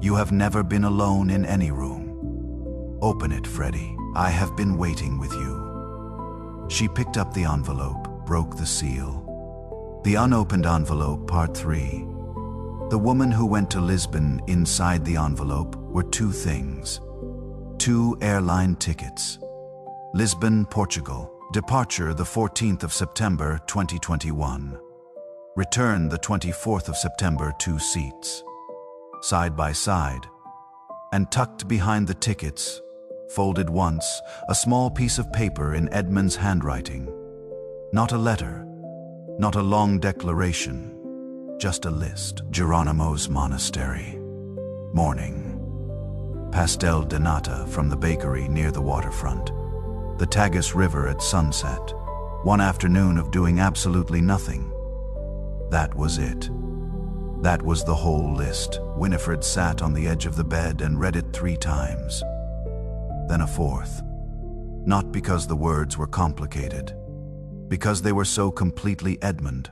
You have never been alone in any room. Open it, Freddie. I have been waiting with you. She picked up the envelope, broke the seal. The unopened envelope, part 3. The woman who went to Lisbon. Inside the envelope were 2 things. 2 airline tickets. Lisbon, Portugal. Departure the 14th of September 2021. Return the 24th of September. 2 seats. Side by side. And tucked behind the tickets, folded once, a small piece of paper in Edmund's handwriting. Not a letter, not a long declaration. Just a list. Geronimo's Monastery. Morning. Pastel de nata from the bakery near the waterfront. The Tagus River at sunset. One afternoon of doing absolutely nothing. That was it. That was the whole list. Winifred sat on the edge of the bed and read it 3 times. Then a 4th. Not because the words were complicated. Because they were so completely Edmund.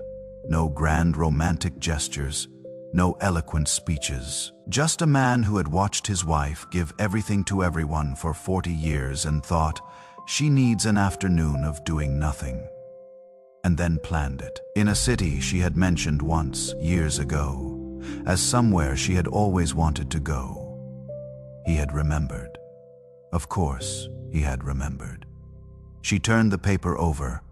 No grand romantic gestures, no eloquent speeches. Just a man who had watched his wife give everything to everyone for 40 years and thought, she needs an afternoon of doing nothing. And then planned it. In a city she had mentioned once, years ago, as somewhere she had always wanted to go. He had remembered. Of course, he had remembered. She turned the paper over,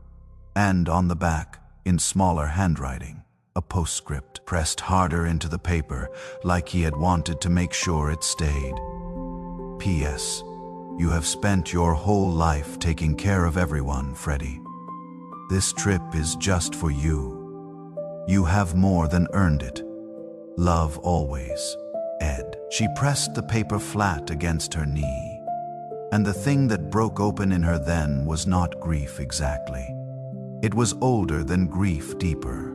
and on the back, in smaller handwriting, a postscript pressed harder into the paper, like he had wanted to make sure it stayed. P.S. You have spent your whole life taking care of everyone, Freddie. This trip is just for you. You have more than earned it. Love always, Ed. She pressed the paper flat against her knee. And the thing that broke open in her then was not grief exactly. It was older than grief, deeper.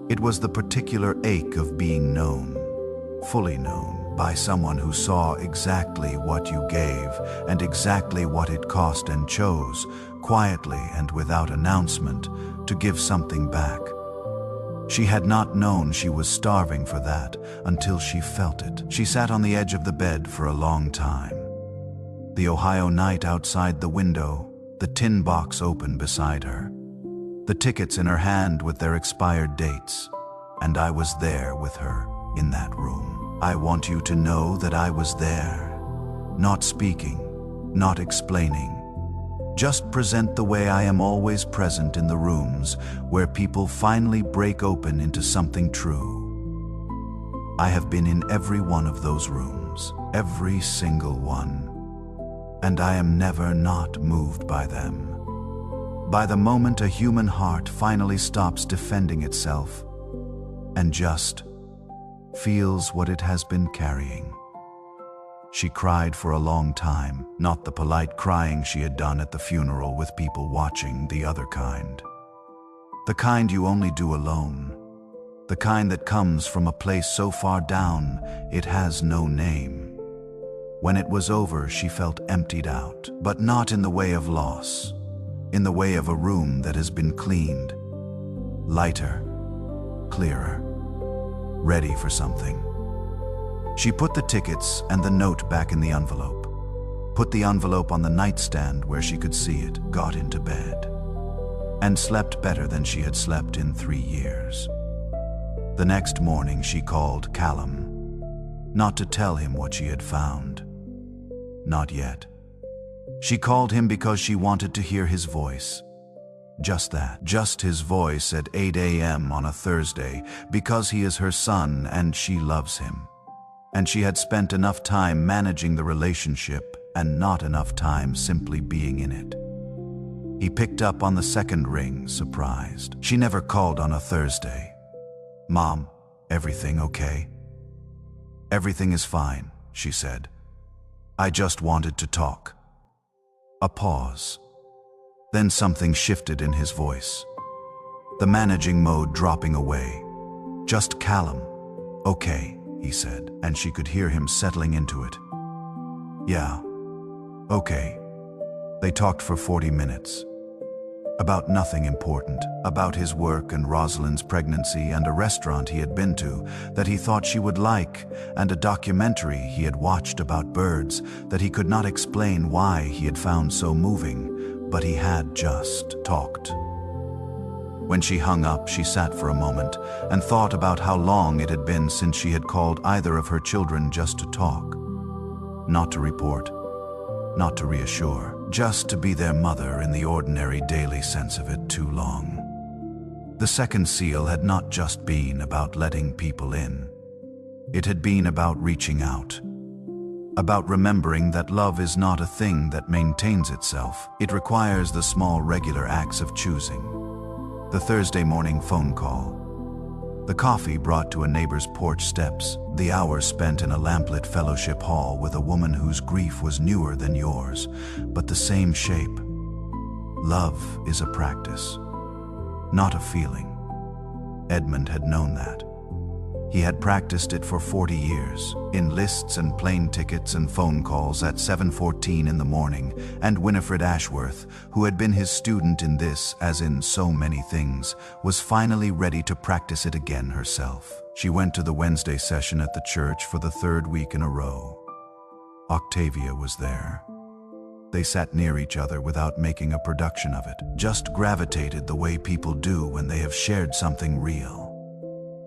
It was the particular ache of being known, fully known, by someone who saw exactly what you gave and exactly what it cost and chose, quietly and without announcement, to give something back. She had not known she was starving for that until she felt it. She sat on the edge of the bed for a long time. The Ohio night outside the window, the tin box open beside her, the tickets in her hand with their expired dates, and I was there with her in that room. I want you to know that I was there, not speaking, not explaining. Just present the way I am always present in the rooms where people finally break open into something true. I have been in every one of those rooms, every single one, and I am never not moved by them. By the moment a human heart finally stops defending itself and just feels what it has been carrying. She cried for a long time, not the polite crying she had done at the funeral with people watching, the other kind. The kind you only do alone. The kind that comes from a place so far down it has no name. When it was over, she felt emptied out, but not in the way of loss, in the way of a room that has been cleaned, lighter, clearer, ready for something. She put the tickets and the note back in the envelope, put the envelope on the nightstand where she could see it, got into bed, and slept better than she had slept in 3 years. The next morning she called Callum, not to tell him what she had found. Not yet. She called him because she wanted to hear his voice. Just that, just his voice at 8 a.m. on a Thursday, because he is her son and she loves him. And she had spent enough time managing the relationship and not enough time simply being in it. He picked up on the second ring, surprised. She never called on a Thursday. "Mom, everything okay?" "Everything is fine," she said. "I just wanted to talk." A pause. Then something shifted in his voice. The managing mode dropping away. "Just Callum." "Okay," he said, and she could hear him settling into it. "Yeah, okay." They talked for 40 minutes. About nothing important, about his work and Rosalind's pregnancy and a restaurant he had been to that he thought she would like, and a documentary he had watched about birds that he could not explain why he had found so moving, but he had just talked. When she hung up, she sat for a moment and thought about how long it had been since she had called either of her children just to talk. Not to report, not to reassure, just to be their mother in the ordinary daily sense of it. Too long. The second seal had not just been about letting people in. It had been about reaching out. About remembering that love is not a thing that maintains itself. It requires the small regular acts of choosing. The Thursday morning phone call. The coffee brought to a neighbor's porch steps. The hours spent in a lamplit fellowship hall with a woman whose grief was newer than yours, but the same shape. Love is a practice, not a feeling. Edmund had known that. He had practiced it for 40 years, in lists and plane tickets and phone calls at 7:14 in the morning, and Winifred Ashworth, who had been his student in this as in so many things, was finally ready to practice it again herself. She went to the Wednesday session at the church for the 3rd week in a row. Octavia was there. They sat near each other without making a production of it, just gravitated the way people do when they have shared something real.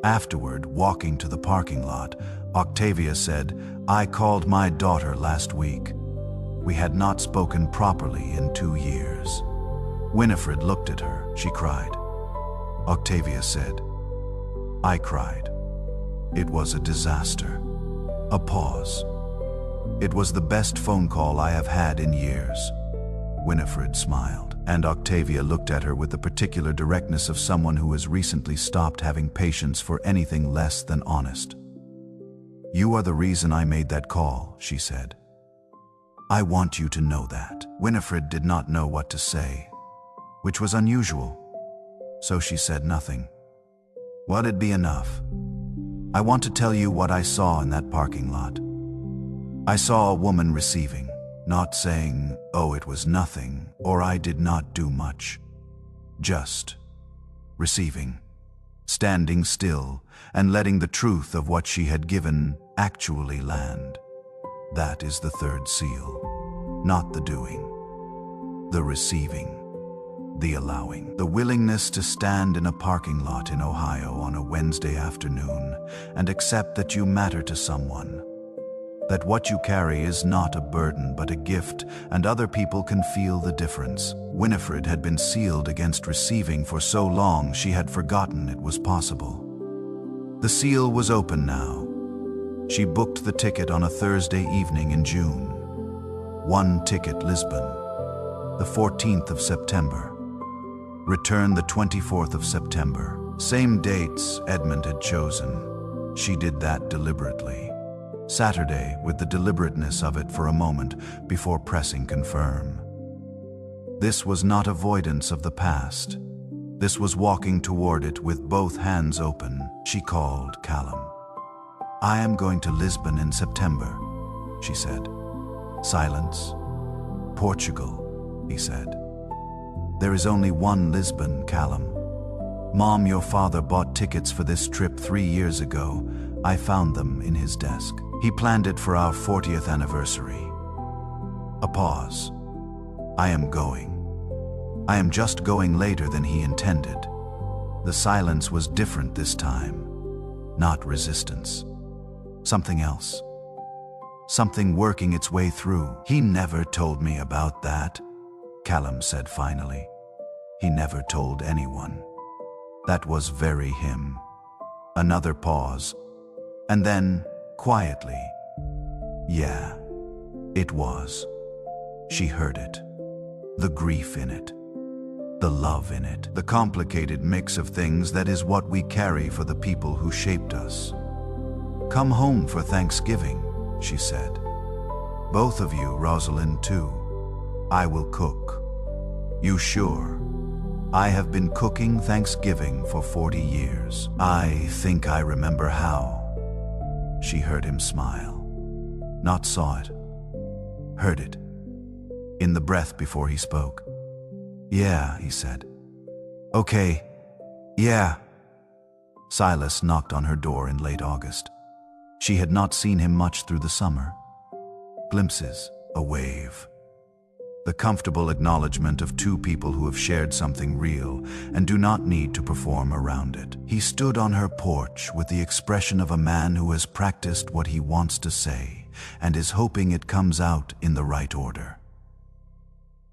Afterward, walking to the parking lot, Octavia said, "I called my daughter last week. We had not spoken properly in 2 years." Winifred looked at her. She cried. Octavia said, "I cried. It was a disaster." A pause. It was the best phone call I have had in years. Winifred smiled, and Octavia looked at her with the particular directness of someone who has recently stopped having patience for anything less than honest. "You are the reason I made that call," she said. "I want you to know that." Winifred did not know what to say, which was unusual, so she said nothing. "Well, it'd be enough. I want to tell you what I saw in that parking lot. I saw a woman receiving, not saying, 'Oh, it was nothing,' or 'I did not do much.' Just receiving, standing still, and letting the truth of what she had given actually land. That is the third seal. Not the doing, the receiving, the allowing. The willingness to stand in a parking lot in Ohio on a Wednesday afternoon and accept that you matter to someone, that what you carry is not a burden but a gift, and other people can feel the difference. Winifred had been sealed against receiving for so long she had forgotten it was possible. The seal was open now. She booked the ticket on a Thursday evening in June. One ticket, Lisbon, the 14th of September. Return the 24th of September. Same dates Edmund had chosen. She did that deliberately. Saturday, with the deliberateness of it for a moment before pressing confirm. This was not avoidance of the past. This was walking toward it with both hands open. She called Callum. "I am going to Lisbon in September," she said. Silence. "Portugal," he said. "There is only one Lisbon, Callum. Mom, your father bought tickets for this trip 3 years ago. I found them in his desk. He planned it for our 40th anniversary." A pause. "I am going. I am just going later than he intended." The silence was different this time. Not resistance. Something else. Something working its way through. "He never told me about that," Callum said finally. "He never told anyone. That was very him." Another pause. And then, quietly, "Yeah, it was." She heard it. The grief in it. The love in it. The complicated mix of things that is what we carry for the people who shaped us. "Come home for Thanksgiving," she said. "Both of you, Rosalind, too. I will cook." "You sure?" "I have been cooking Thanksgiving for 40 years. I think I remember how." She heard him smile. Not saw it. Heard it. In the breath before he spoke. "Yeah," he said. "Okay. Yeah." Silas knocked on her door in late August. She had not seen him much through the summer. Glimpses, a wave. The comfortable acknowledgement of two people who have shared something real and do not need to perform around it. He stood on her porch with the expression of a man who has practiced what he wants to say and is hoping it comes out in the right order.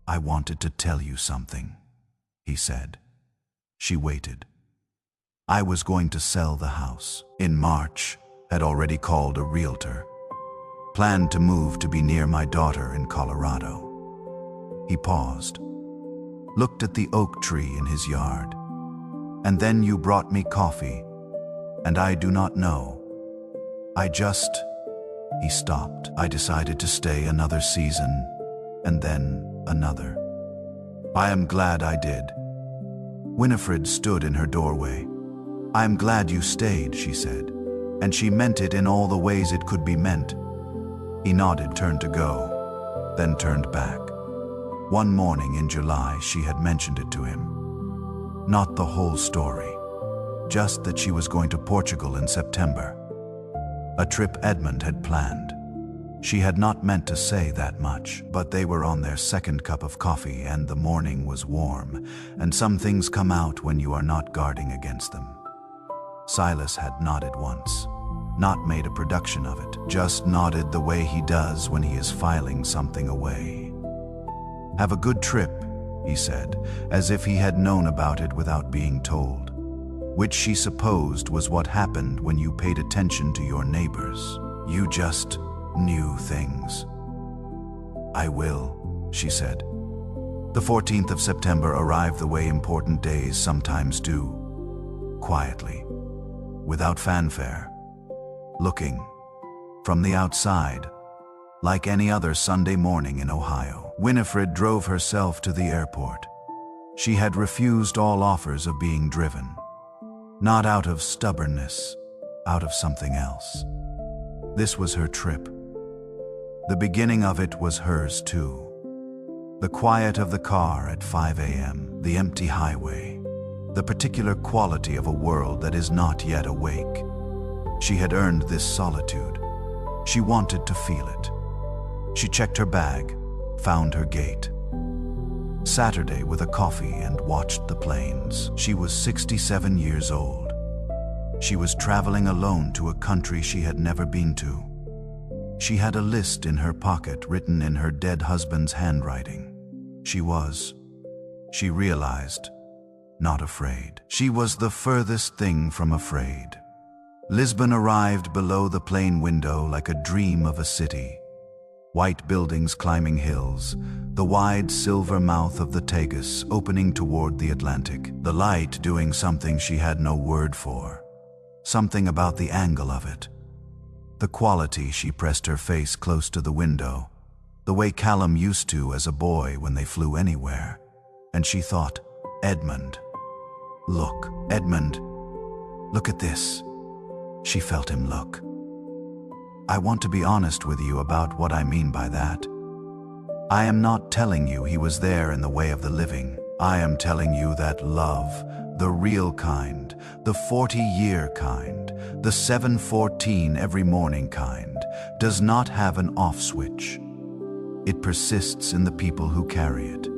"I wanted to tell you something," he said. She waited. "I was going to sell the house. In March, had already called a realtor. Planned to move to be near my daughter in Colorado." He paused, looked at the oak tree in his yard. "And then you brought me coffee, and I do not know. He stopped. "I decided to stay another season, and then another. I am glad I did." Winifred stood in her doorway. "I am glad you stayed," she said, and she meant it in all the ways it could be meant. He nodded, turned to go, then turned back. One morning in July, she had mentioned it to him. Not the whole story, just that she was going to Portugal in September. A trip Edmund had planned. She had not meant to say that much, but they were on their second cup of coffee and the morning was warm, and some things come out when you are not guarding against them. Silas had nodded once, not made a production of it, just nodded the way he does when he is filing something away. "Have a good trip," he said, as if he had known about it without being told, which she supposed was what happened when you paid attention to your neighbors. You just new things. I will, she said. The 14th of September arrived the way important days sometimes do, quietly, without fanfare, looking, from the outside, like any other Sunday morning in Ohio. Winifred drove herself to the airport. She had refused all offers of being driven, not out of stubbornness, out of something else. This was her trip. The beginning of it was hers too. The quiet of the car at 5 a.m., the empty highway, the particular quality of a world that is not yet awake. She had earned this solitude. She wanted to feel it. She checked her bag, found her gate. Saturday with a coffee and watched the planes. She was 67 years old. She was traveling alone to a country she had never been to. She had a list in her pocket written in her dead husband's handwriting. She realized, not afraid. She was the furthest thing from afraid. Lisbon arrived below the plane window like a dream of a city. White buildings climbing hills, the wide silver mouth of the Tagus opening toward the Atlantic, the light doing something she had no word for. Something about the angle of it. The quality. She pressed her face close to the window, the way Callum used to as a boy when they flew anywhere. And she thought, Edmund. Look, Edmund, look at this. She felt him look. I want to be honest with you about what I mean by that. I am not telling you he was there in the way of the living. I am telling you that love, the real kind, the 40-year kind, the 7:14 every morning kind, does not have an off switch. It persists in the people who carry it.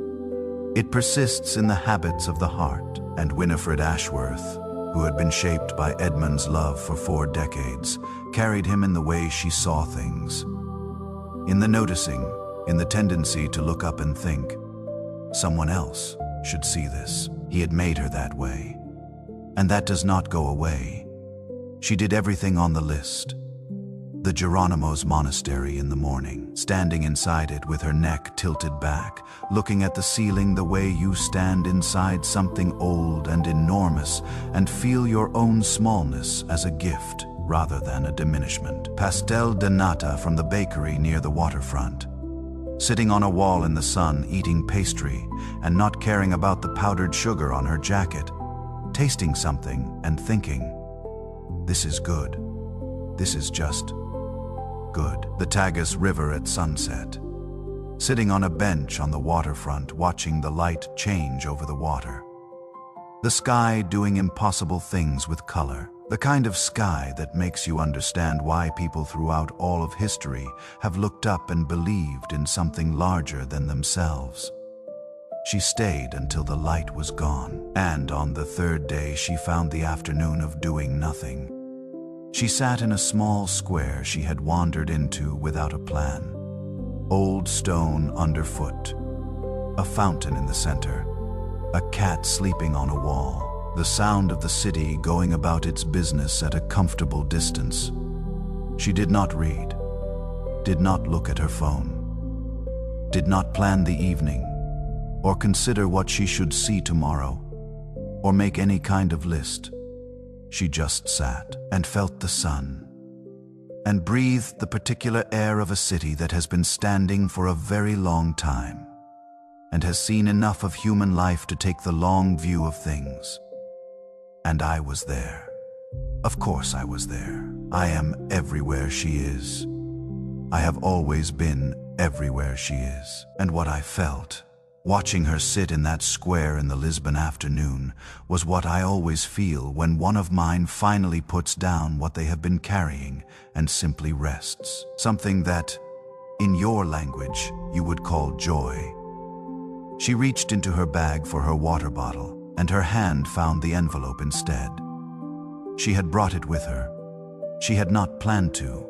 It persists in the habits of the heart. And Winifred Ashworth, who had been shaped by Edmund's love for 4 decades, carried him in the way she saw things. In the noticing, in the tendency to look up and think, someone else should see this. He had made her that way. And that does not go away. She did everything on the list. The Geronimo's monastery in the morning, standing inside it with her neck tilted back, looking at the ceiling the way you stand inside something old and enormous and feel your own smallness as a gift rather than a diminishment. Pastel de nata from the bakery near the waterfront. Sitting on a wall in the sun eating pastry and not caring about the powdered sugar on her jacket, tasting something and thinking, this is good. This is just good. The Tagus River at sunset. Sitting on a bench on the waterfront watching the light change over the water. The sky doing impossible things with color. The kind of sky that makes you understand why people throughout all of history have looked up and believed in something larger than themselves. She stayed until the light was gone, and on the 3rd day she found the afternoon of doing nothing. She sat in a small square she had wandered into without a plan. Old stone underfoot, a fountain in the center, a cat sleeping on a wall, the sound of the city going about its business at a comfortable distance. She did not read, did not look at her phone, did not plan the evening, or consider what she should see tomorrow, or make any kind of list. She just sat and felt the sun, and breathed the particular air of a city that has been standing for a very long time, and has seen enough of human life to take the long view of things. And I was there. Of course I was there. I am everywhere she is. I have always been everywhere she is. And what I felt, watching her sit in that square in the Lisbon afternoon, was what I always feel when one of mine finally puts down what they have been carrying and simply rests. Something that, in your language, you would call joy. She reached into her bag for her water bottle, and her hand found the envelope instead. She had brought it with her. She had not planned to.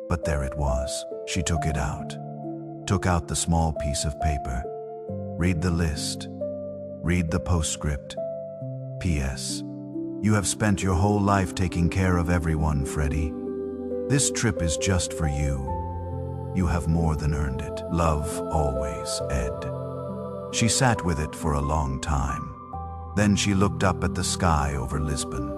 But there it was. She took it out. Took out the small piece of paper. Read the list. Read the postscript. P.S. You have spent your whole life taking care of everyone, Freddie. This trip is just for you. You have more than earned it. Love always, Ed. She sat with it for a long time. Then she looked up at the sky over Lisbon,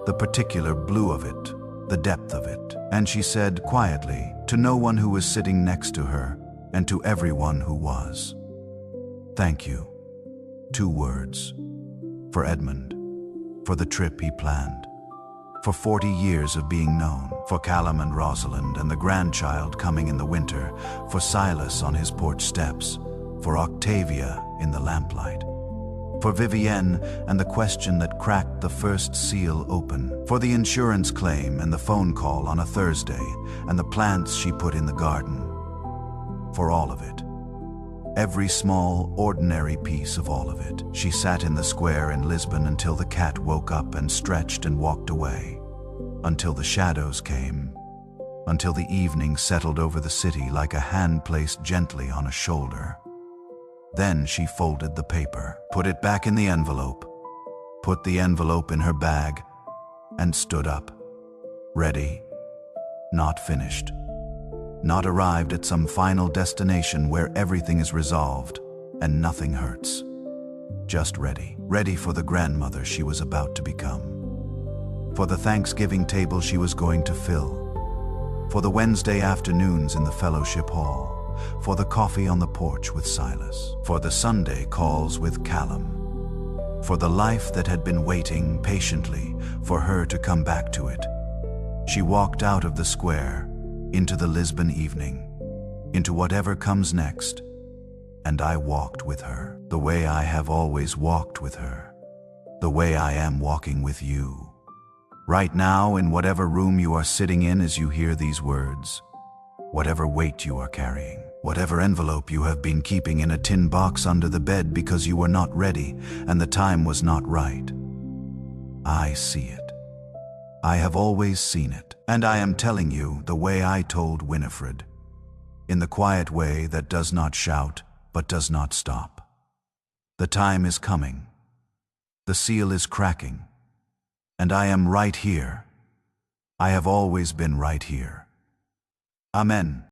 the particular blue of it, the depth of it, and she said quietly to no one who was sitting next to her and to everyone who was, "Thank you." 2 words. For Edmund, for the trip he planned, for 40 years of being known, for Callum and Rosalind and the grandchild coming in the winter, for Silas on his porch steps, for Octavia in the lamplight, for Vivienne and the question that cracked the first seal open, for the insurance claim and the phone call on a Thursday and the plants she put in the garden, for all of it. Every small, ordinary piece of all of it. She sat in the square in Lisbon until the cat woke up and stretched and walked away, until the shadows came, until the evening settled over the city like a hand placed gently on a shoulder. Then she folded the paper, put it back in the envelope, put the envelope in her bag, and stood up. Ready, not finished. Not arrived at some final destination where everything is resolved and nothing hurts. Just ready. Ready for the grandmother she was about to become. For the Thanksgiving table she was going to fill. For the Wednesday afternoons in the fellowship hall. For the coffee on the porch with Silas. For the Sunday calls with Callum. For the life that had been waiting patiently for her to come back to it. She walked out of the square, into the Lisbon evening, into whatever comes next, and I walked with her, the way I have always walked with her, the way I am walking with you. Right now, in whatever room you are sitting in as you hear these words, whatever weight you are carrying, whatever envelope you have been keeping in a tin box under the bed because you were not ready and the time was not right, I see it. I have always seen it, and I am telling you the way I told Winifred, in the quiet way that does not shout but does not stop. The time is coming. The seal is cracking, and I am right here. I have always been right here. Amen.